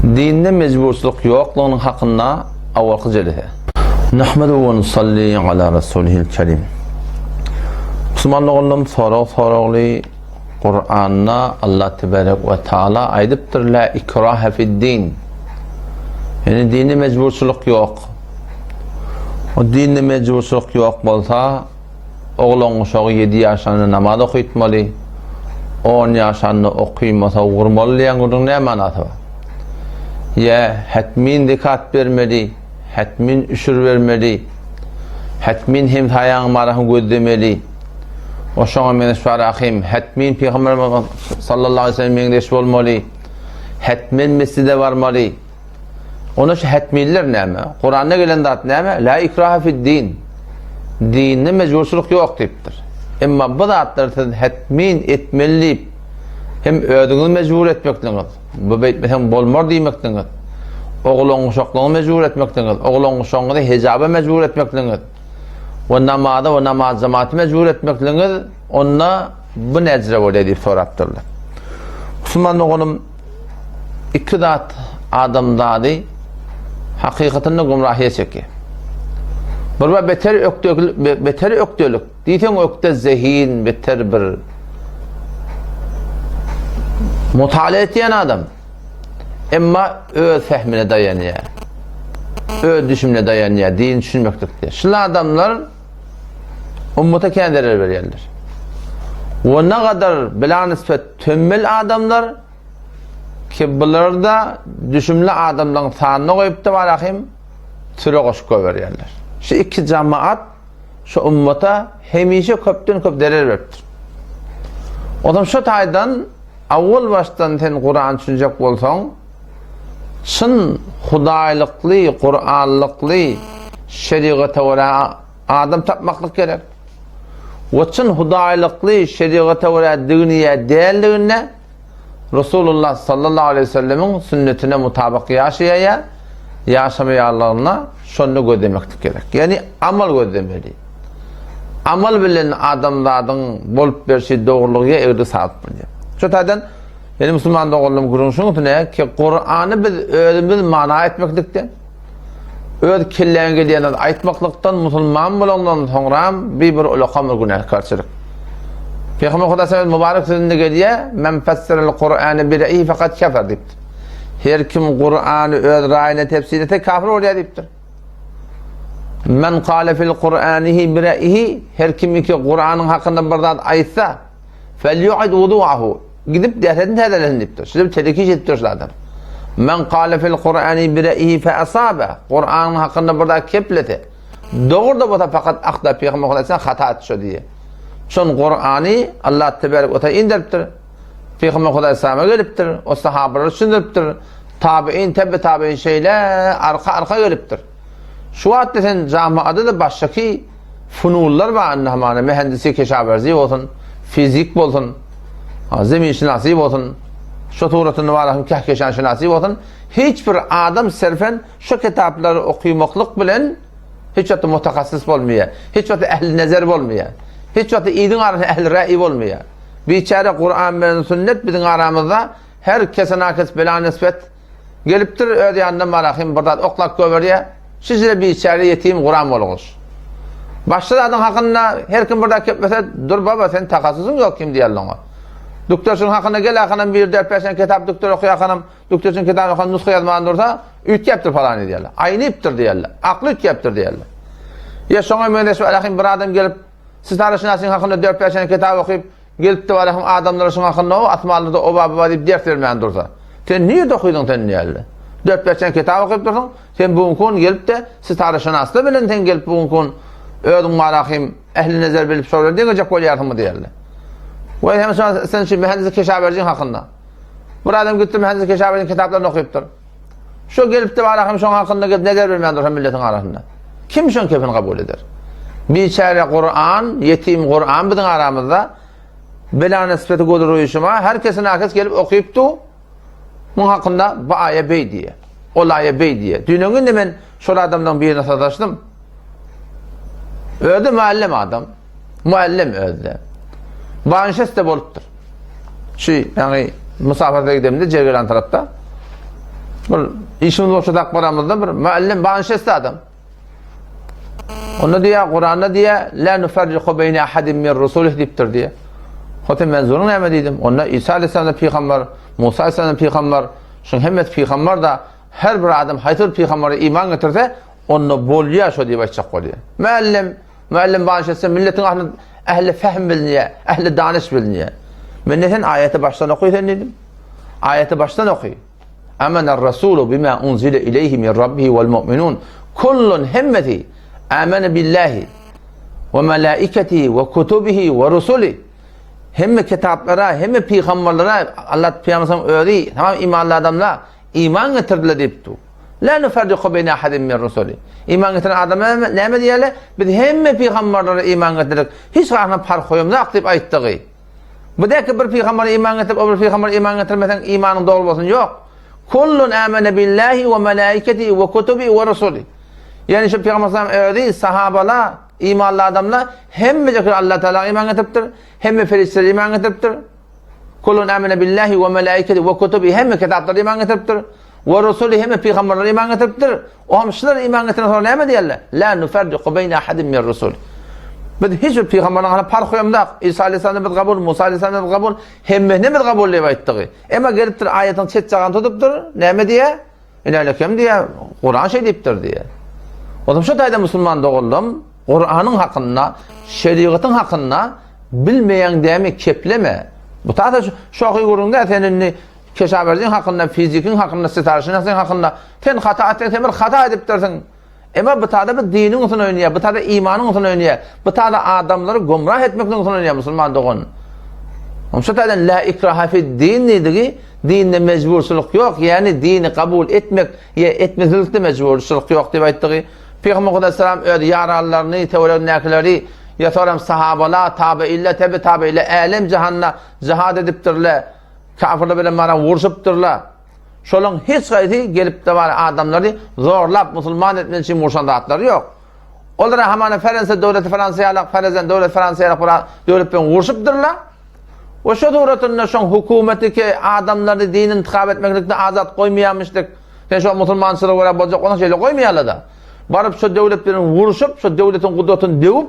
Dinde mecbursuluk yokluğunun hakkında avvalkı celete. Nahmedu ve nusalli ala Resulihil Kerim. Müslümanlığın soruqli Kur'an'na Allah Tebarek ve Teala aydıptır la ikraha fid din. Yani dini mecbursuluk yok. O dinde mecbursuluk yok bolsa oğlan uşağı 7 yaşında namaz okuytmalı, 10 yaşında okuymasa vurmalı diyen ne manatı var? Ya hatmin dikkat vermeli, hatmin üşür vermeli, hatmin hem hayang marahın gözlemeli. O şoňa men şarahim, hatmin Peygamber sallallahu aleyhi ve sellem mengdeş bolmaly, hatmin mescide varmaly. Onu şu hatminler näme? Kur'an'a gelen zat näme? La ikraha fid din. Dinde mecbursuluk yok deyipdir. Emma bu zatlar hatmin etmeli, hem ödüňi mecbur etmekdiňiz. Bu hem bolmar diýmekdiňiz. Oğlan uşaklygy mecbur etmekdiňiz. Oğlan uşagyny hijaba mecbur etmekdiňiz. Ve namazda ve namaz cemaati mecbur etmekdiňiz. Onna bu necre bolýar diýip sorapdyrlar. Müslümanlygynyň iki zat adamdady hakykatynda gumrahya çeki. Bir beter öktölük. Diýsen ökte zehin, beter bir mutala etýän adam. Emma öz fehmine dayanýar. Öz düşünmine dayanýar, din düşünmekdir. Şular adamlar ummata kendileri berýärler. Ve ne kadar bilen nispet tümmel adamlar ki bularda düşünmeli adamların sanını koyup da varahim türe koşku berýärler. Şu iki cemaat şu ummata hemişe köpten köp derer beripdir. Odam şu taydan awval baştan sen Kur'an düşünjek bolsaň, çyn hudaýlykly, Kur'anlykly şeriata wara adam tapmaklyk gerek. Ve çyn hudaýlykly şeriata wara dünýä däldigine Resulullah sallallahu aleyhi ve sellemin sünnetine mutabak yaşamaýarlygyna şonu gözlemekdik gerek. Yani amal gözlemeli. Amal bilen adamlaryň bolup berşi dogrulyga egri saat bolýar. Şu taýdan benim Müslüman dogalym gurunşuň tüne ki Kur'any biz özümüz mana etmeklikden, öz kelläňe diýen aýtmaklykdan musulman bolandan soňra bir ulaqamyr günahkarçylyk. Peygamber Huda sallallahu mübarek sözünde gelýär, "Men fassara'l Kur'any bi ra'yi faqat kafar" diýipdir. Her kim Kur'any öz raýyna tefsir etse kafir bolýar diýipdir. Men qala fil Kur'anihi bi ra'yihi, her kim ki Kur'anyň hakynda bir zat aýtsa, felyu'id wudu'ahu, gidip derheden tedelesin diýipdir. Şuňa tedekiş etdir adam. Men qala fil Kur'ani bi ra'yihi fa asaba, Kur'anyň hakynda bir zat keplete. Dogry bolsa faqat aqda Peygamber Huda sallallahu hata etdi diýe. Şon Kur'an'ı Allah Tebarek ve Teala indiripdir. Peygamber Huda sallallahu gelipdir. O sahabeler düşündiripdir. Tabi'in, tabi'in şeyler arka gelipdir. Şu wagtda sen jamaada da başşaki funullar var anlamana mühendislik keşaberzi bolsun, fizik bolsun, zeminşinasi bolsun, şu turatını varahım kahkeşanşinasi bolsun. Hiçbir adam serfen şu kitapları okuýmaklyk bilen hiç wagtda mutakassis bolmaýar. Hiç wagtda ehli nazar bolmaýar. Hiç wagtda iýdiň arasynda ehli ra'i bolmaýar. Biçare Kur'an bilen sünnet biziň aramyzda her kesenakes bilen nispet gelipdir öz ýanynda marahim bir zat oklap göberýär. Sizle biçare yetim Kur'an bolguş. Başda adam hakynda her kim burada kepmese dur baba sen takassusyň ýok kim diýerler ona. Doktorsyň hakynda gel hakynda bir 4-5 kitap doktor okuýarkanam, doktorsyň kitap okuýan nusxa ýazman dursa, ütkäpdir falan diýerler. Aýnypdir diýerler. Akly ütkäpdir diýerler. Ya şoňa men şu alahim bir adam gelip siz tarixnasyň hakynda 4-5 kitap okuýup gelipdi alahim adamlar şoň hakynda o atmalyda o baba diýip ders bermän dursa. Sen niýe okuýdyň sen diýerler? 4-5 kitap okuýup dursaň, sen bugun gelip de siz tarixnasy bilen sen gelip bugun ödüm marahim ehli nazar bilip sorar diýecek bolýarmy diýerler. Ve hem sen şu mühendislik keşaberciň hakynda. Bir adam gitdi mühendislik keşaberciň kitaplaryny okuýupdyr. Şu gelip de marahim şoň hakynda gelip nazar bermän dursa milletiň arasynda. Kim şoň kepini kabul eder? Biçare Kur'an, yetim Kur'an biziň aramyzda bilen nispeti gödürýüşme herkesin herkes gelip okuýupdy. Muň hakynda bu aýa bey diýe. Ol aýa bey diýe. Dünýäňde men şol adamdan birine sataşdym. Öde muallim adam. Muallim öde. Banşeste bolupdyr. Şu yani musafirde gidemde Cergelan tarapda. Bir işimiz olsa takbaramızda bir müellim bağışıstı adam. Onu diye Kur'an'da diye la nufarriqu beyne ahadin min rusulih diptir diye. Hatta menzurun näme diýdim? Onda İsa aleyhisselam peygamber, Musa aleyhisselam peygamber, şoň hemmet peygamber da her bir adam hayır peygambere iman getirse onu bolýar şo diýip aýtjak bolýar. Müellim bağışıstı milletin ehli fehm bilniye, ehli daniş bilniye. Men neden ayeti baştan okuýan dedim? Ayeti baştan okuy. Amener rasulu bima unzile ileyhi min rabbihi vel mu'minun kullun hemmeti amene billahi ve melaiketihi ve kutubihi ve rusuli. Hem kitaplara hem peygamberlere Allah peygamberimiz öğretti. Tamam imanlı adamlar iman getirdiler deyipti. La nufarriqu beyne ahadin min rusuli. İman getiren adamlar näme diýerler? Biz hem peygamberlere iman getirdik. Hiç gaýna fark goýamdak diýip aýtdygy. Bu däki bir peygambere iman getirip, öbür peygambere iman getirmesen imanın dogry bolsun. Yok. Kullun amene billahi ve melaiketihi ve kutubihi ve rusuli. Yani şu peygamberimiz öğretti, sahabalar, imanlı adamlar hem Allah Teala iman getiripdir, hem ferişteler iman getiripdir. Kullun amene billahi ve melaiketihi ve kutubihi hem kitaplar iman getiripdir. Ve rusuli hem peygamberler iman getiripdir. O hamşılar iman getiren sonra näme diýerler? La nufarriqu beyne ahadin min rusul. Biz hiç bir peygamberden fark goýamdak. İsa aleyhisselam biz kabul, Musa aleyhisselam biz kabul, hemme ne biz kabul diýip aýtdygy. Emma gelipdir ayetin çet jagan tutupdyr. Näme diýe? Inalekem diýe, Kur'an şey diýipdir diýe. Olam şu taýda musulman doguldum. Kur'an'ın hakkında, şeriatın hakkında bilmeyen demi kepleme. Bu taýda şoky gurunda senin keşaberdiğin hakkında, fizikin hakkında, sitarşın hakkında sen hata etsen, hata edipdirsin. Ama bu taýda bir dinin üçün oýnaýar, bu taýda imanın üçün oýnaýar, bu taýda adamları gumrah etmekden üçün oýnaýar musulman dogun. Şu taýdan la ikraha fid din diýdi, dinde mecbursuluk yok, yani dini kabul etmek ya etmezlikde mecbursuluk yok diýip aýtdygy. Peygamber Aleyhisselam öýde yararlaryny, tewellerini näkileri, ýa-da sahabalar, tabi'inler, tabi'inler alem jahanna jihad edipdirler. Kafirler bilen mara wurşupdyrlar. Şolun hiç gaýdy gelip de bar adamları zorlap musulman etmek için murşandatlary yok. Olara hamana Fransa döwleti Fransaýalyk, Farazan döwleti Fransaýalyk döwlet bilen wurşupdyrlar. O şu döwletinde şoň hukumeti ki adamları dinin intikab etmeklikde azat goýmaýarmyşdyk. Sen şu musulmançylyk wara boljak ona şeýle goýmaýarlar da. Barıp şu döwlet bilen wurşup, şu döwletin gudratyny dewip,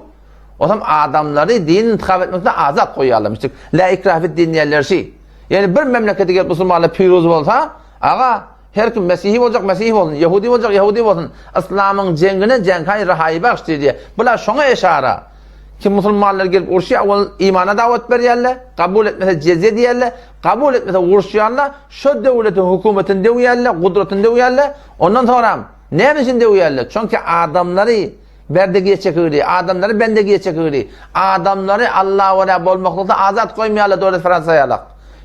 osam adamları dinin intikab etmekde azat goýýarlarmyşdyk. La ikraha fid din diýerler. Yani bir memlekete gelip musulmanlar piroz bolsa, aga her kim Mesihî boljak, Mesihî bolsun, Yahudi boljak, Yahudi bolsun. İslamyň jengine jengkay rahaý bagşdy diye. Bular şoňa eşara. Ki musulmanlar gelip urşýar, imana dawet berýärler, kabul etmese jezye diýerler, kabul etmese urşýarlar, şu döwletin hukumetini dewýärler, gudratyny dewýärler. Ondan sonra näme üçin dewýärler? Çünki adamları berdegi çekýärler, adamları bendegi çekýärler. Adamları Allah wala bolmakda azat goýmaýarlar döwlet Fransaýalyk.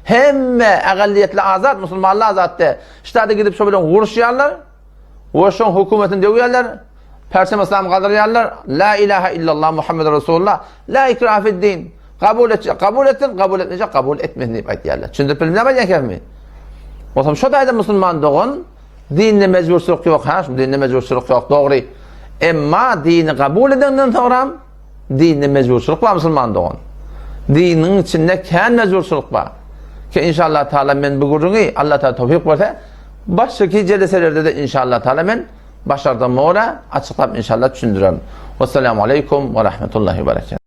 Hemme agalliyetli azat, musulmanlar azatdı. İşte gidip şu bilen vuruşýarlar, o şoň hukumetini dewýärler, Persem İslam galdyrýarlar, la ilahe illallah Muhammed Resulullah, la ikraha fid din. Kabul etjek, kabul ettin, kabul etmejek, kabul etmedin diýip aýtýarlar. Çündirip bilmem näme? Otam şu taýda musulman dogun, dinle mecbursuluk yok, ha, dinle mecbursuluk yok, dogry. Emma dini kabul edenden sonra dinle mecbursuluk var musulman dogun. Dinin içinde kän mecbursuluk var. Ki inşallah Teala men bu gurrungy Allah Teala tawfik berse, başky jeleselerde de inşallah Teala men başardan mora açıklap inşallah düşündürem. Vesselamu aleykum ve rahmetullahi ve berekatuhu.